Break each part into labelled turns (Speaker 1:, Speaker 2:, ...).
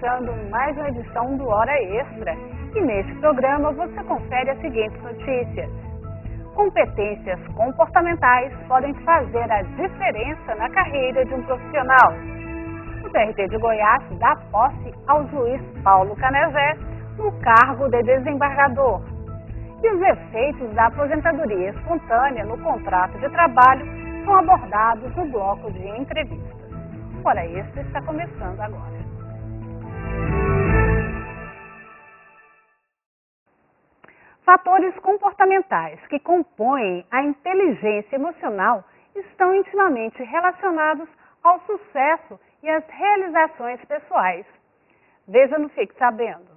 Speaker 1: começando mais uma edição do Hora Extra e neste programa você confere as seguintes notícias. Competências comportamentais podem fazer a diferença na carreira de um profissional. O TRT de Goiás dá posse ao juiz Paulo Canezé no cargo de desembargador. E os efeitos da aposentadoria espontânea no contrato de trabalho são abordados no bloco de entrevistas. O Hora Extra está começando agora. Fatores comportamentais que compõem a inteligência emocional estão intimamente relacionados ao sucesso e às realizações pessoais. Veja no Fique Sabendo.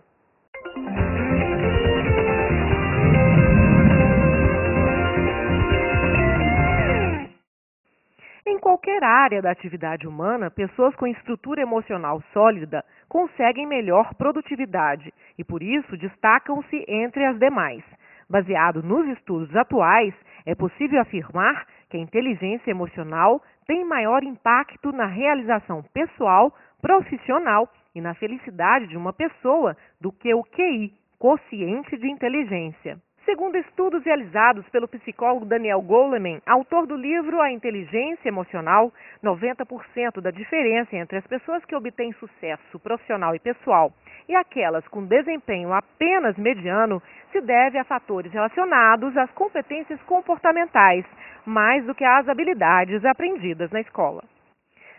Speaker 2: Em qualquer área da atividade humana, pessoas com estrutura emocional sólida conseguem melhor produtividade e, por isso, destacam-se entre as demais. Baseado nos estudos atuais, é possível afirmar que a inteligência emocional tem maior impacto na realização pessoal, profissional e na felicidade de uma pessoa do que o QI, quociente de inteligência. Segundo estudos realizados pelo psicólogo Daniel Goleman, autor do livro A Inteligência Emocional, 90% da diferença entre as pessoas que obtêm sucesso profissional e pessoal e aquelas com desempenho apenas mediano se deve a fatores relacionados às competências comportamentais, mais do que às habilidades aprendidas na escola.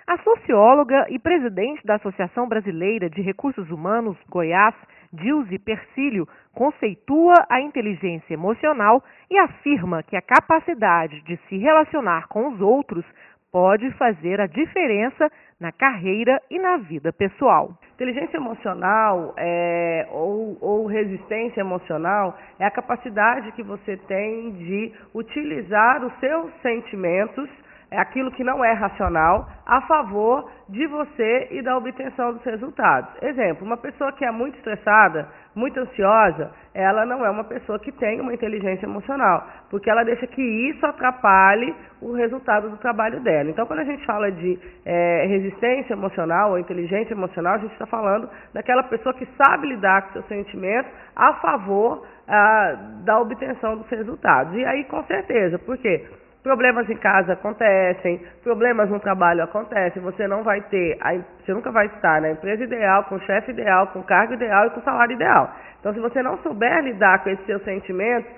Speaker 2: A socióloga e presidente da Associação Brasileira de Recursos Humanos, Goiás, Dilze Persílio, conceitua a inteligência emocional e afirma que a capacidade de se relacionar com os outros pode fazer a diferença na carreira e na vida pessoal.
Speaker 3: Inteligência emocional ou resistência emocional é a capacidade que você tem de utilizar os seus sentimentos, aquilo que não é racional, a favor de você e da obtenção dos resultados. Exemplo, uma pessoa que é muito estressada, muito ansiosa, ela não é uma pessoa que tem uma inteligência emocional, porque ela deixa que isso atrapalhe o resultado do trabalho dela. Então, quando a gente fala de resistência emocional ou inteligência emocional, a gente está falando daquela pessoa que sabe lidar com seus sentimentos a favor da obtenção dos resultados. E aí, com certeza, por quê? Problemas em casa acontecem, problemas no trabalho acontecem, você nunca vai estar na empresa ideal, com o chefe ideal, com o cargo ideal e com o salário ideal. Então, se você não souber lidar com esses seus sentimentos,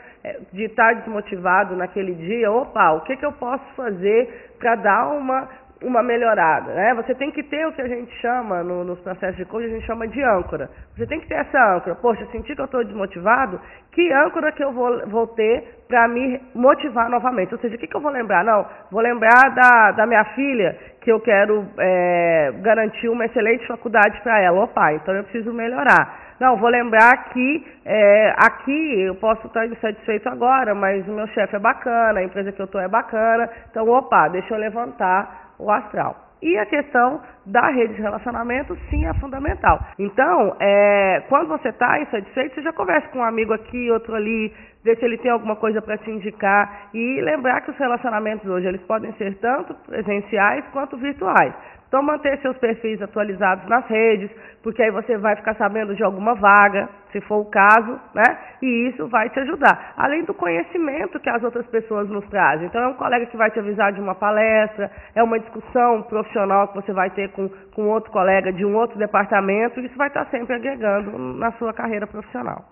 Speaker 3: de estar desmotivado naquele dia, o que eu posso fazer para dar uma melhorada, né? Você tem que ter o que a gente chama, nos processos de coaching, a gente chama de âncora. Você tem que ter essa âncora. Poxa, senti que eu estou desmotivado, que âncora que eu vou ter para me motivar novamente? Ou seja, o que eu vou lembrar? Não, vou lembrar da minha filha, que eu quero garantir uma excelente faculdade para ela. Então eu preciso melhorar. Não, vou lembrar que aqui eu posso estar insatisfeito agora, mas o meu chefe é bacana, a empresa que eu estou é bacana, então, deixa eu levantar o astral. E a questão da rede de relacionamento, sim, é fundamental. Então, quando você está insatisfeito, você já conversa com um amigo aqui, outro ali, ver se ele tem alguma coisa para te indicar e lembrar que os relacionamentos hoje, eles podem ser tanto presenciais quanto virtuais. Então, manter seus perfis atualizados nas redes, porque aí você vai ficar sabendo de alguma vaga, se for o caso, né? E isso vai te ajudar. Além do conhecimento que as outras pessoas nos trazem. Então, é um colega que vai te avisar de uma palestra, é uma discussão profissional que você vai ter com outro colega de um outro departamento, e isso vai estar sempre agregando na sua carreira profissional.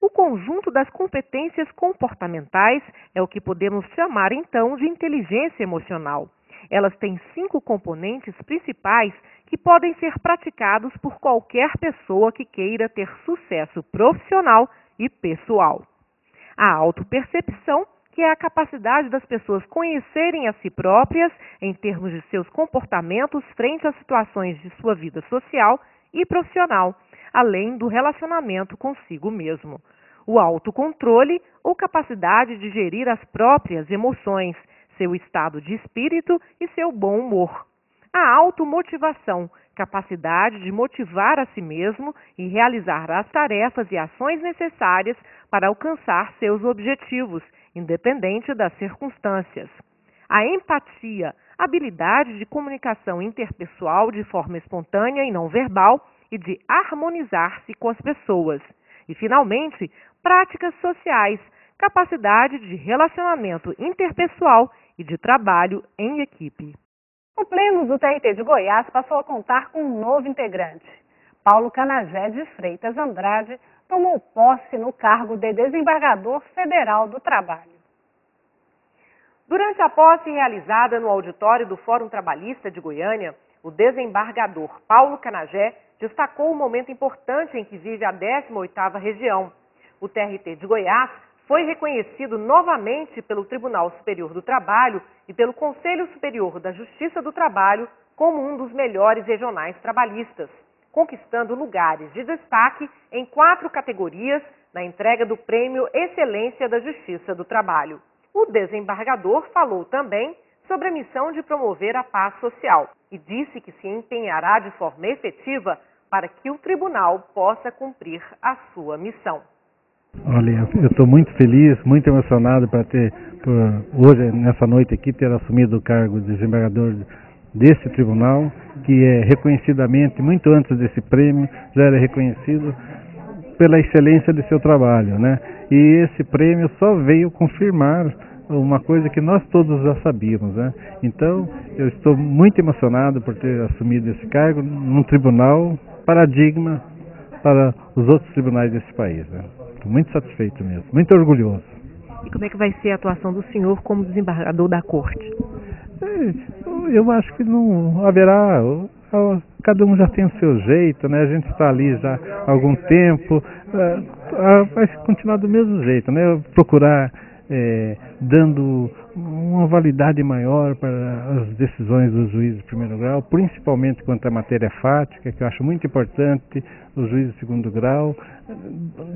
Speaker 2: O conjunto das competências comportamentais é o que podemos chamar, então, de inteligência emocional. Elas têm 5 componentes principais que podem ser praticados por qualquer pessoa que queira ter sucesso profissional e pessoal. A autopercepção, que é a capacidade das pessoas conhecerem a si próprias em termos de seus comportamentos frente às situações de sua vida social e profissional, além do relacionamento consigo mesmo. O autocontrole, ou capacidade de gerir as próprias emoções, seu estado de espírito e seu bom humor. A automotivação, capacidade de motivar a si mesmo e realizar as tarefas e ações necessárias para alcançar seus objetivos, independente das circunstâncias. A empatia, habilidade de comunicação interpessoal de forma espontânea e não verbal, e de harmonizar-se com as pessoas. E, finalmente, práticas sociais, capacidade de relacionamento interpessoal e de trabalho em equipe.
Speaker 1: O Pleno do TRT de Goiás passou a contar com um novo integrante. Paulo Canagé de Freitas Andrade tomou posse no cargo de desembargador federal do trabalho.
Speaker 2: Durante a posse realizada no auditório do Fórum Trabalhista de Goiânia, o desembargador Paulo Canagé destacou um momento importante em que vive a 18ª região. O TRT de Goiás foi reconhecido novamente pelo Tribunal Superior do Trabalho e pelo Conselho Superior da Justiça do Trabalho como um dos melhores regionais trabalhistas, conquistando lugares de destaque em 4 categorias na entrega do Prêmio Excelência da Justiça do Trabalho. O desembargador falou também sobre a missão de promover a paz social e disse que se empenhará de forma efetiva para que o tribunal possa cumprir a sua missão.
Speaker 4: Olha, eu estou muito feliz, muito emocionado por hoje, nessa noite aqui, ter assumido o cargo de desembargador desse tribunal, que é reconhecidamente, muito antes desse prêmio, já era reconhecido pela excelência de seu trabalho, né? E esse prêmio só veio confirmar uma coisa que nós todos já sabíamos, né? Então, eu estou muito emocionado por ter assumido esse cargo num tribunal paradigma para os outros tribunais desse país, né? Estou muito satisfeito mesmo, muito orgulhoso.
Speaker 2: E como é que vai ser a atuação do senhor como desembargador da Corte?
Speaker 4: Eu acho que não haverá, cada um já tem o seu jeito, né? A gente está ali já há algum tempo, vai continuar do mesmo jeito, né? Procurar dando uma validade maior para as decisões dos juízes de primeiro grau, principalmente quanto à matéria fática, que eu acho muito importante, os juízes de segundo grau,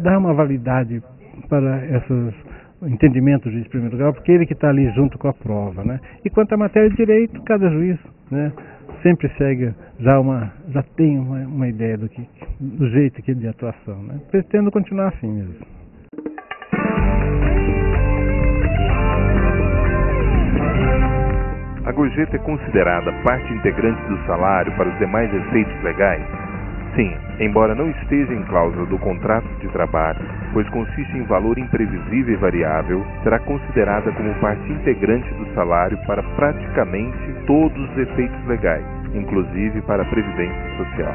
Speaker 4: dar uma validade para esses entendimentos do juiz de primeiro grau, porque ele que está ali junto com a prova, né? E quanto à matéria de direito, cada juiz, né, sempre segue já tem uma ideia do jeito de atuação, né? Pretendo continuar assim mesmo.
Speaker 5: A gorjeta é considerada parte integrante do salário para os demais efeitos legais? Sim, embora não esteja em cláusula do contrato de trabalho, pois consiste em valor imprevisível e variável, será considerada como parte integrante do salário para praticamente todos os efeitos legais, inclusive para a Previdência Social.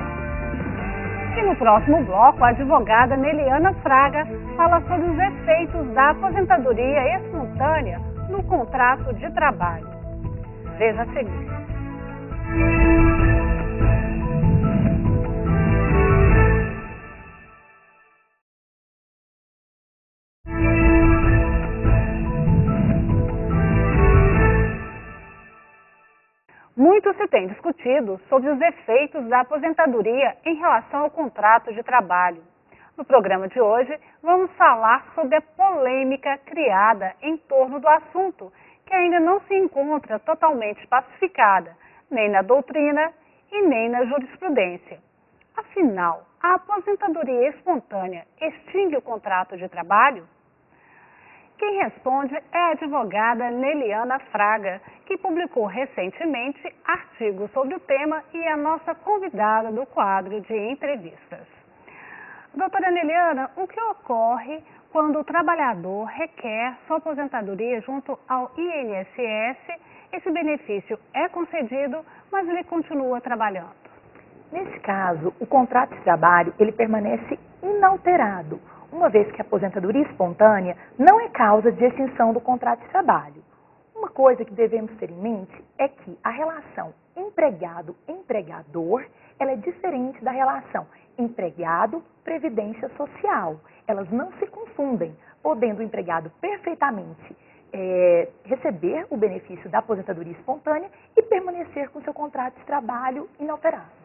Speaker 1: E no próximo bloco, a advogada Neliana Fraga fala sobre os efeitos da aposentadoria espontânea no contrato de trabalho. Veja a seguir. Muito se tem discutido sobre os efeitos da aposentadoria em relação ao contrato de trabalho. No programa de hoje, vamos falar sobre a polêmica criada em torno do assunto, que ainda não se encontra totalmente pacificada, nem na doutrina e nem na jurisprudência. Afinal, a aposentadoria espontânea extingue o contrato de trabalho? Quem responde é a advogada Neliana Fraga, que publicou recentemente artigos sobre o tema e é a nossa convidada do quadro de entrevistas. Doutora Neliana, o que ocorre quando o trabalhador requer sua aposentadoria junto ao INSS? Esse benefício é concedido, mas ele continua trabalhando.
Speaker 6: Nesse caso, o contrato de trabalho ele permanece inalterado, uma vez que a aposentadoria espontânea não é causa de extinção do contrato de trabalho. Uma coisa que devemos ter em mente é que a relação empregado-empregador ela é diferente da relação empregado-previdência social. Elas não se confundem, podendo o empregado perfeitamente receber o benefício da aposentadoria espontânea e permanecer com seu contrato de trabalho inalterado.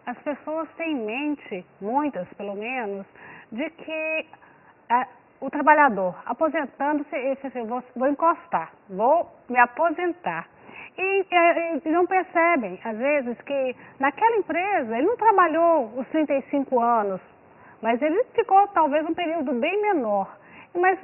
Speaker 1: As pessoas têm em mente, muitas pelo menos, de que o trabalhador aposentando-se, vou encostar, vou me aposentar. E não percebem, às vezes, que naquela empresa ele não trabalhou os 35 anos, mas ele ficou talvez um período bem menor. Mas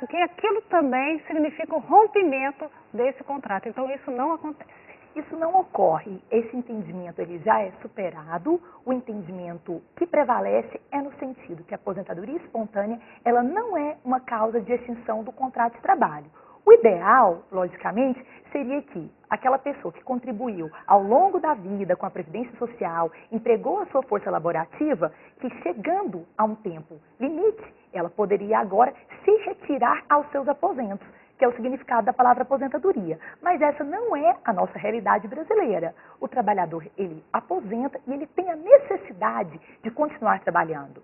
Speaker 1: que aquilo também significa o rompimento desse contrato. Então, isso não acontece.
Speaker 6: Isso não ocorre. Esse entendimento ele já é superado. O entendimento que prevalece é no sentido que a aposentadoria espontânea ela não é uma causa de extinção do contrato de trabalho. O ideal, logicamente, seria que aquela pessoa que contribuiu ao longo da vida com a Previdência Social, empregou a sua força laborativa, que chegando a um tempo limite, ela poderia agora se retirar aos seus aposentos, que é o significado da palavra aposentadoria. Mas essa não é a nossa realidade brasileira. O trabalhador, ele aposenta e ele tem a necessidade de continuar trabalhando.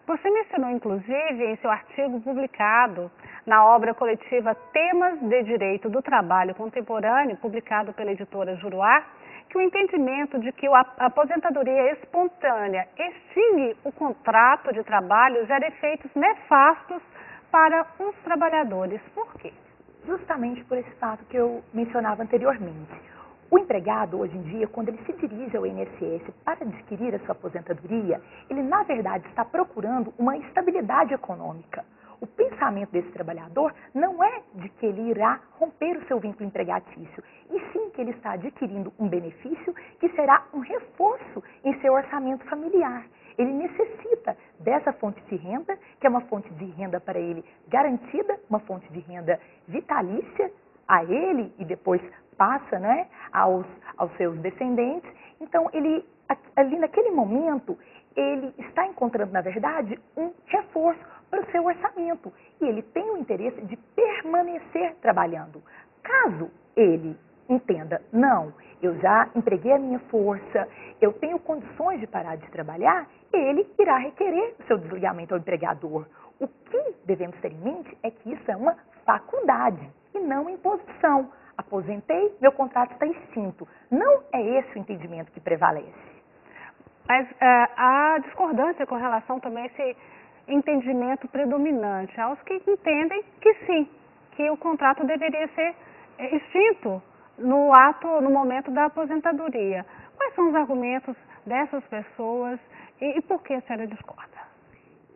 Speaker 1: Você mencionou, inclusive, em seu artigo publicado na obra coletiva Temas de Direito do Trabalho Contemporâneo, publicado pela editora Juruá, que o entendimento de que a aposentadoria espontânea extingue o contrato de trabalho gera efeitos nefastos para os trabalhadores. Por quê?
Speaker 6: Justamente por esse fato que eu mencionava anteriormente. O empregado, hoje em dia, quando ele se dirige ao INSS para adquirir a sua aposentadoria, ele, na verdade, está procurando uma estabilidade econômica. O pensamento desse trabalhador não é de que ele irá romper o seu vínculo empregatício, e sim que ele está adquirindo um benefício que será um reforço em seu orçamento familiar. Ele necessita dessa fonte de renda, que é uma fonte de renda para ele garantida, uma fonte de renda vitalícia a ele e depois passa, né, aos seus descendentes. Então, ele, ali naquele momento, ele está encontrando, na verdade, um reforço para o seu orçamento. E ele tem o interesse de permanecer trabalhando. Caso ele entenda, não, eu já empreguei a minha força, eu tenho condições de parar de trabalhar, ele irá requerer o seu desligamento ao empregador. O que devemos ter em mente é que isso é uma faculdade e não uma imposição. Aposentei, meu contrato está extinto. Não é esse o entendimento que prevalece.
Speaker 1: Mas há discordância com relação também a esse entendimento predominante. Há os que entendem que sim, que o contrato deveria ser extinto no momento da aposentadoria. Quais são os argumentos dessas pessoas e por que a senhora discorda?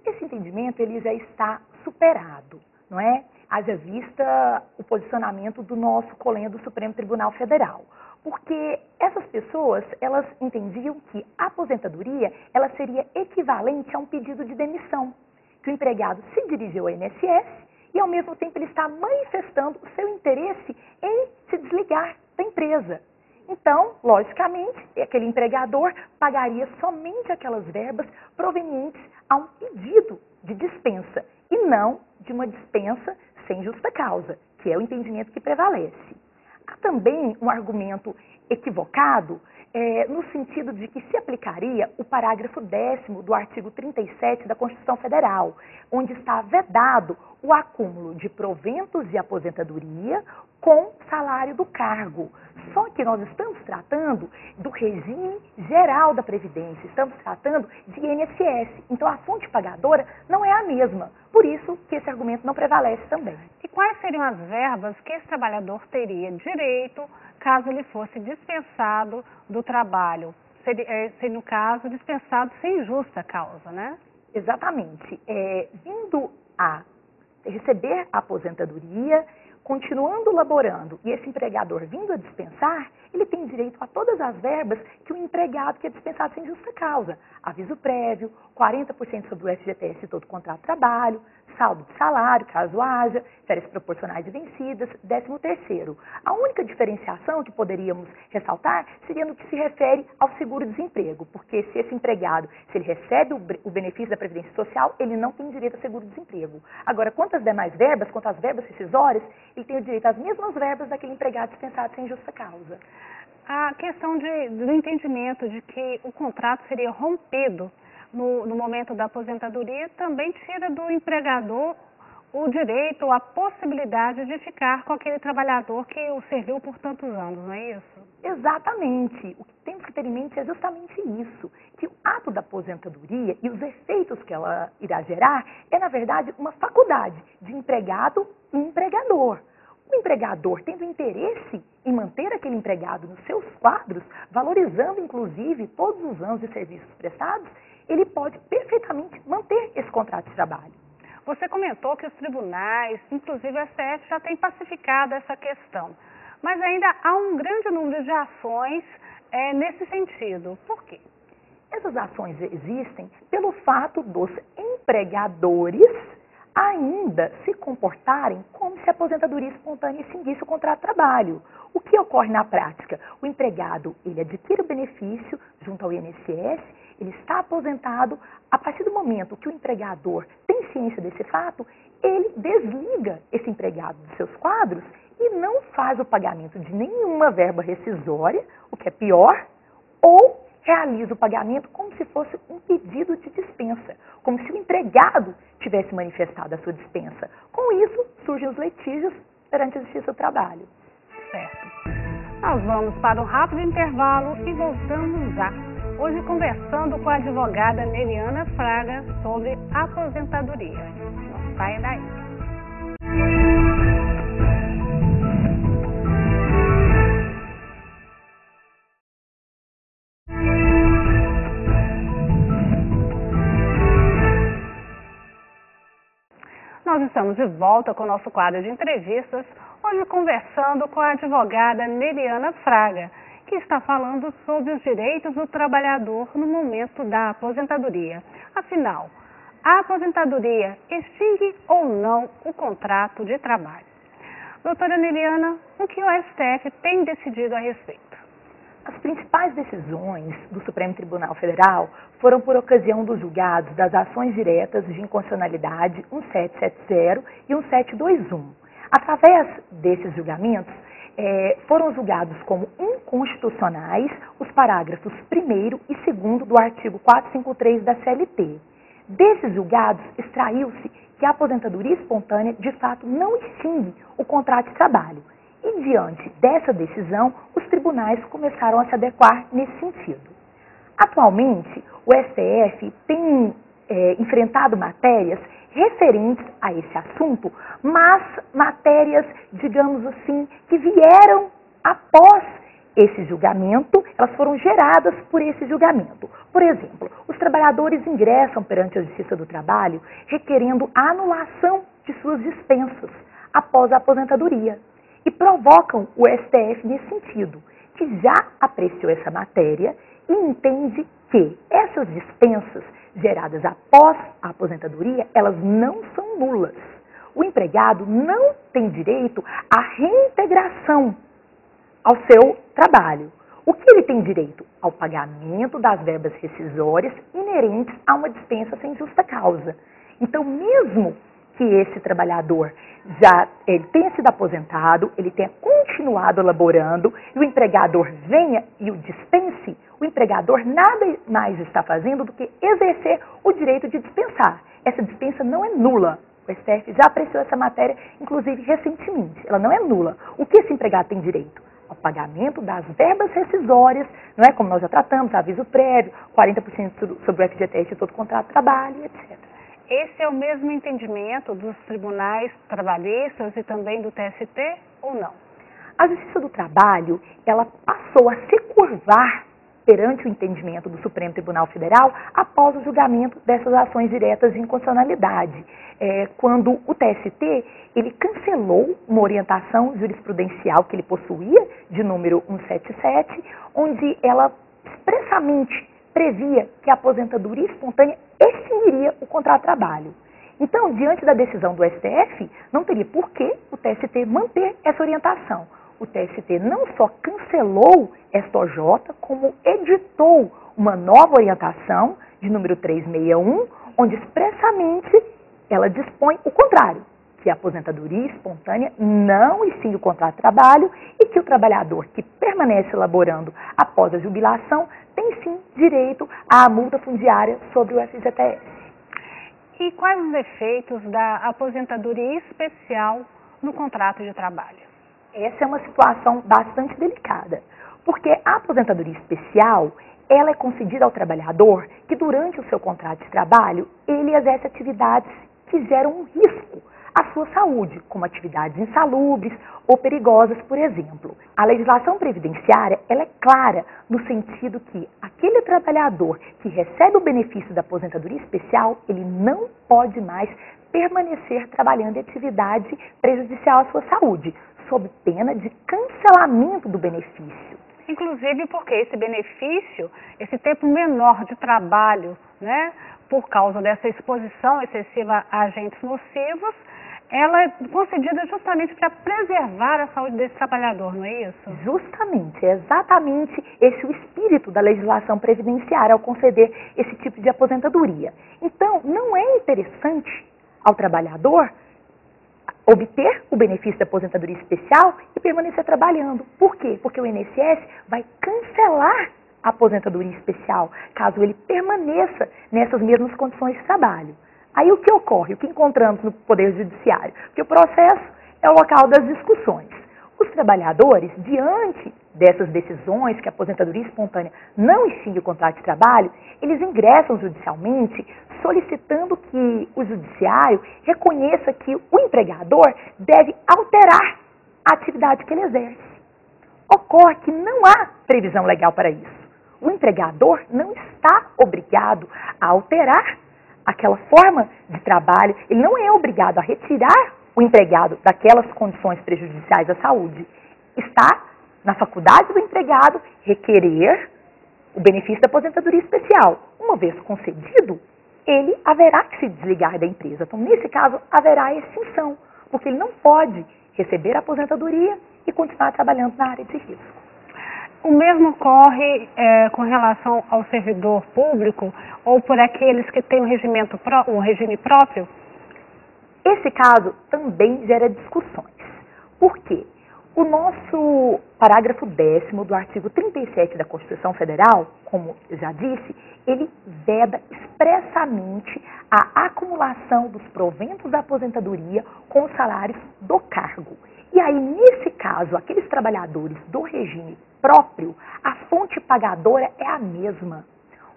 Speaker 6: Esse entendimento ele já está superado, não é? Haja vista o posicionamento do nosso colégio do Supremo Tribunal Federal. Porque essas pessoas, elas entendiam que a aposentadoria, ela seria equivalente a um pedido de demissão. Que o empregado se dirigiu ao INSS e, ao mesmo tempo, ele está manifestando o seu interesse em se desligar da empresa. Então, logicamente, aquele empregador pagaria somente aquelas verbas provenientes a um pedido de dispensa e não de uma dispensa sem justa causa, que é o entendimento que prevalece. Há também um argumento equivocado no sentido de que se aplicaria o parágrafo 10º do artigo 37 da Constituição Federal, onde está vedado o acúmulo de proventos de aposentadoria com salário do cargo. Só que nós estamos tratando do regime geral da Previdência, estamos tratando de INSS. Então a fonte pagadora não é a mesma. Por isso que esse argumento não prevalece também.
Speaker 1: E quais seriam as verbas que esse trabalhador teria direito caso ele fosse dispensado do trabalho? Seria, no caso, dispensado sem justa causa, né?
Speaker 6: Exatamente. Vindo a receber a aposentadoria, continuando laborando e esse empregador vindo a dispensar, ele tem direito a todas as verbas que o empregado que é dispensado sem justa causa. Aviso prévio, 40% sobre o FGTS de todo contrato de trabalho, saldo de salário, caso haja, férias proporcionais e vencidas, 13º. A única diferenciação que poderíamos ressaltar seria no que se refere ao seguro-desemprego, porque se esse empregado, se ele recebe o benefício da Previdência Social, ele não tem direito a seguro-desemprego. Agora, quanto às demais verbas, quanto às verbas rescisórias, ele tem o direito às mesmas verbas daquele empregado dispensado sem justa causa.
Speaker 1: A questão do entendimento de que o contrato seria rompido no momento da aposentadoria também tira do empregador o direito ou a possibilidade de ficar com aquele trabalhador que o serviu por tantos anos, não é isso?
Speaker 6: Exatamente. O que temos que ter em mente é justamente isso, que o ato da aposentadoria e os efeitos que ela irá gerar é, na verdade, uma faculdade de empregado e empregador. O empregador tendo interesse em manter aquele empregado nos seus quadros, valorizando, inclusive, todos os anos de serviços prestados, ele pode perfeitamente manter esse contrato de trabalho.
Speaker 1: Você comentou que os tribunais, inclusive a STF, já tem pacificado essa questão. Mas ainda há um grande número de ações nesse sentido. Por quê?
Speaker 6: Essas ações existem pelo fato dos empregadores ainda se comportarem como se a aposentadoria espontânea extinguisse o contrato de trabalho. O que ocorre na prática? O empregado, ele adquire o benefício junto ao INSS, ele está aposentado. A partir do momento que o empregador tem ciência desse fato, ele desliga esse empregado dos seus quadros e não faz o pagamento de nenhuma verba rescisória, o que é pior, ou realiza o pagamento como se fosse um pedido de dispensa, como se o empregado tivesse manifestado a sua dispensa. Com isso, surgem os litígios perante a Justiça do Trabalho.
Speaker 1: Certo. Nós vamos para um rápido intervalo e voltamos já. Hoje conversando com a advogada Neliana Fraga sobre aposentadoria. Não saia daí. Nós estamos de volta com o nosso quadro de entrevistas, hoje conversando com a advogada Neliana Fraga, que está falando sobre os direitos do trabalhador no momento da aposentadoria. Afinal, a aposentadoria extingue ou não o contrato de trabalho? Doutora Neliana, o que o STF tem decidido a respeito?
Speaker 6: As principais decisões do Supremo Tribunal Federal foram por ocasião dos julgados das ações diretas de inconstitucionalidade 1770 e 1721. Através desses julgamentos, foram julgados como inconstitucionais os parágrafos 1º e 2º do artigo 453 da CLT. Desses julgados, extraiu-se que a aposentadoria espontânea, de fato, não extingue o contrato de trabalho. E, diante dessa decisão, os tribunais começaram a se adequar nesse sentido. Atualmente, o STF tem enfrentado matérias referentes a esse assunto, mas matérias, digamos assim, que vieram após esse julgamento, elas foram geradas por esse julgamento. Por exemplo, os trabalhadores ingressam perante a Justiça do Trabalho requerendo a anulação de suas dispensas após a aposentadoria e provocam o STF nesse sentido, que já apreciou essa matéria e entende que essas dispensas geradas após a aposentadoria, elas não são nulas. O empregado não tem direito à reintegração ao seu trabalho. O que ele tem direito? Ao pagamento das verbas rescisórias inerentes a uma dispensa sem justa causa. Então, mesmo que esse trabalhador ele tenha sido aposentado, ele tenha continuado elaborando, e o empregador venha e o dispense, o empregador nada mais está fazendo do que exercer o direito de dispensar. Essa dispensa não é nula. O STF já apreciou essa matéria, inclusive recentemente. Ela não é nula. O que esse empregado tem direito? Ao pagamento das verbas rescisórias, não é como nós já tratamos, aviso prévio, 40% sobre o FGTS de todo contrato de trabalho, etc.
Speaker 1: Esse é o mesmo entendimento dos tribunais trabalhistas e também do TST ou não?
Speaker 6: A Justiça do Trabalho, ela passou a se curvar perante o entendimento do Supremo Tribunal Federal após o julgamento dessas ações diretas de inconstitucionalidade. Quando o TST, ele cancelou uma orientação jurisprudencial que ele possuía, de número 177, onde ela expressamente previa que a aposentadoria espontânea extinguiria o contrato de trabalho. Então, diante da decisão do STF, não teria por que o TST manter essa orientação. O TST não só cancelou esta OJ, como editou uma nova orientação, de número 361, onde expressamente ela dispõe o contrário, que a aposentadoria espontânea não extingue o contrato de trabalho e que o trabalhador que permanece elaborando após a jubilação tem sim direito à multa fundiária sobre o FGTS.
Speaker 1: E quais os efeitos da aposentadoria especial no contrato de trabalho?
Speaker 6: Essa é uma situação bastante delicada, porque a aposentadoria especial, ela é concedida ao trabalhador que durante o seu contrato de trabalho, ele exerce atividades que geram um risco à sua saúde, como atividades insalubres ou perigosas, por exemplo. A legislação previdenciária, ela é clara no sentido que aquele trabalhador que recebe o benefício da aposentadoria especial, ele não pode mais permanecer trabalhando em atividade prejudicial à sua saúde, sob pena de cancelamento do benefício.
Speaker 1: Inclusive porque esse benefício, esse tempo menor de trabalho, né, por causa dessa exposição excessiva a agentes nocivos, ela é concedida justamente para preservar a saúde desse trabalhador, não é isso?
Speaker 6: Justamente, é exatamente esse o espírito da legislação previdenciária ao conceder esse tipo de aposentadoria. Então, não é interessante ao trabalhador obter o benefício da aposentadoria especial e permanecer trabalhando. Por quê? Porque o INSS vai cancelar a aposentadoria especial, caso ele permaneça nessas mesmas condições de trabalho. Aí o que ocorre? O que encontramos no Poder Judiciário? Que o processo é o local das discussões. Os trabalhadores, diante dessas decisões que a aposentadoria espontânea não extingue o contrato de trabalho, eles ingressam judicialmente solicitando que o judiciário reconheça que o empregador deve alterar a atividade que ele exerce. Ocorre que não há previsão legal para isso. O empregador não está obrigado a alterar aquela forma de trabalho, ele não é obrigado a retirar o empregado daquelas condições prejudiciais à saúde. Está na faculdade do empregado requerer o benefício da aposentadoria especial. Uma vez concedido, ele haverá que se desligar da empresa. Então, nesse caso, haverá extinção, porque ele não pode receber a aposentadoria e continuar trabalhando na área de risco.
Speaker 1: O mesmo ocorre com relação ao servidor público ou por aqueles que têm um regime próprio?
Speaker 6: Esse caso também gera discussões. Por quê? O nosso parágrafo 10º do artigo 37 da Constituição Federal, como eu já disse, ele veda expressamente a acumulação dos proventos da aposentadoria com os salários do cargo. E aí, nesse caso, aqueles trabalhadores do regime próprio, a fonte pagadora é a mesma.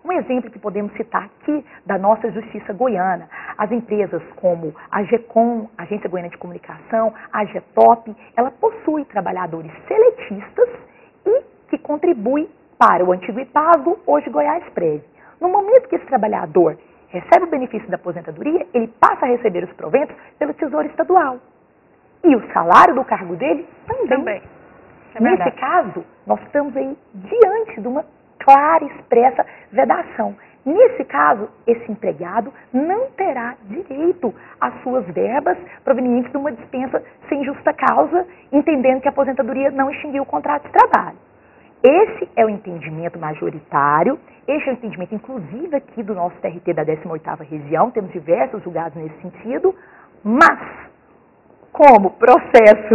Speaker 6: Um exemplo que podemos citar aqui da nossa Justiça Goiana, as empresas como a GECOM, Agência Goiana de Comunicação, a GETOP, ela possui trabalhadores seletistas e que contribuem para o antigo IPASGO, hoje Goiásprev. No momento que esse trabalhador recebe o benefício da aposentadoria, ele passa a receber os proventos pelo Tesouro Estadual. E o salário do cargo dele também. Nesse caso, nós estamos aí diante de uma clara e expressa vedação. Nesse caso, esse empregado não terá direito às suas verbas provenientes de uma dispensa sem justa causa, entendendo que a aposentadoria não extinguiu o contrato de trabalho. Esse é o entendimento majoritário, esse é o entendimento inclusive aqui do nosso TRT da 18ª Região, temos diversos julgados nesse sentido, mas como o processo,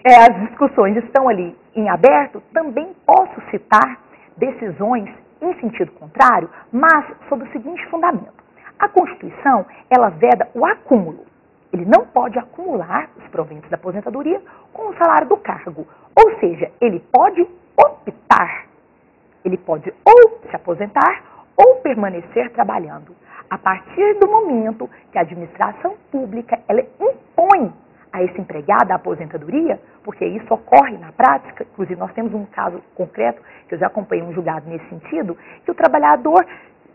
Speaker 6: as discussões estão ali em aberto, também posso citar decisões em sentido contrário, mas sob o seguinte fundamento. A Constituição, ela veda o acúmulo. Ele não pode acumular os proventos da aposentadoria com o salário do cargo. Ou seja, ele pode optar. Ele pode ou se aposentar ou permanecer trabalhando. A partir do momento que a administração pública ela impõe a esse empregado a aposentadoria, porque isso ocorre na prática, inclusive nós temos um caso concreto, que eu já acompanhei um julgado nesse sentido, que o trabalhador,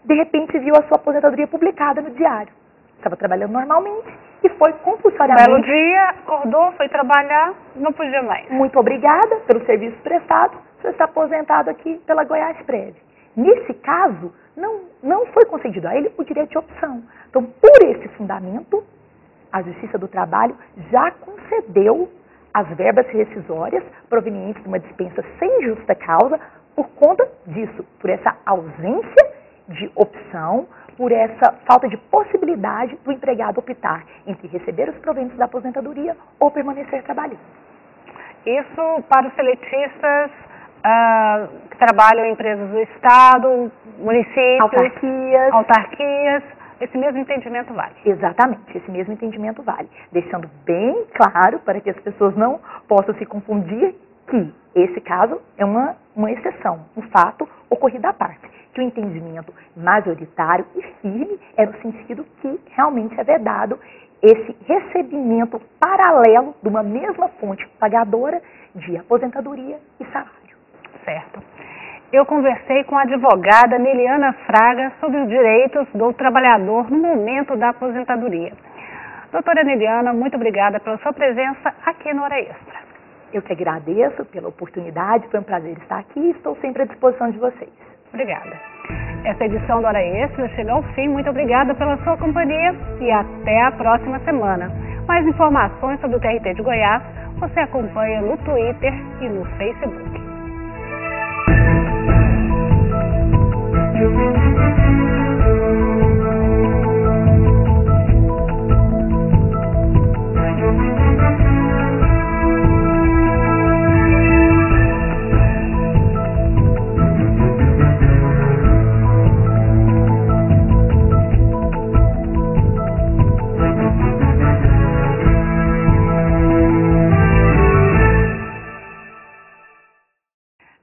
Speaker 6: de repente, viu a sua aposentadoria publicada no diário. Estava trabalhando normalmente e foi compulsoriamente...
Speaker 1: Um belo dia, acordou, foi trabalhar, não podia mais.
Speaker 6: Muito obrigada pelo serviço prestado, você está aposentado aqui pela Goiásprev. Nesse caso, não foi concedido a ele o direito de opção. Então, por esse fundamento, a Justiça do Trabalho já concedeu as verbas rescisórias provenientes de uma dispensa sem justa causa por conta disso, por essa ausência de opção, por essa falta de possibilidade do empregado optar entre receber os proventos da aposentadoria ou permanecer trabalhando.
Speaker 1: Isso para os seletistas que trabalham em empresas do Estado, municípios, autarquias. Esse mesmo entendimento vale.
Speaker 6: Exatamente, esse mesmo entendimento vale. Deixando bem claro para que as pessoas não possam se confundir que esse caso é uma exceção, um fato ocorrido à parte. Que o entendimento majoritário e firme é no sentido que realmente é vedado esse recebimento paralelo de uma mesma fonte pagadora de aposentadoria e salário.
Speaker 1: Certo. Eu conversei com a advogada Neliana Fraga sobre os direitos do trabalhador no momento da aposentadoria. Doutora Neliana, muito obrigada pela sua presença aqui no Hora Extra.
Speaker 6: Eu que agradeço pela oportunidade, foi um prazer estar aqui e estou sempre à disposição de vocês.
Speaker 1: Obrigada. Essa edição do Hora Extra chega ao fim. Muito obrigada pela sua companhia e até a próxima semana. Mais informações sobre o TRT de Goiás você acompanha no Twitter e no Facebook.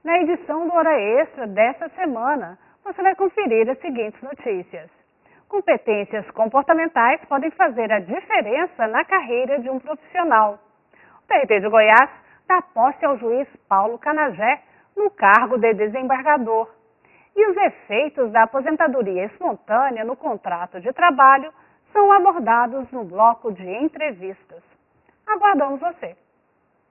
Speaker 1: Na edição do Hora Extra desta semana, você vai conferir as seguintes notícias. Competências comportamentais podem fazer a diferença na carreira de um profissional. O TRT de Goiás dá posse ao juiz Paulo Canagé no cargo de desembargador. E os efeitos da aposentadoria espontânea no contrato de trabalho são abordados no bloco de entrevistas. Aguardamos você!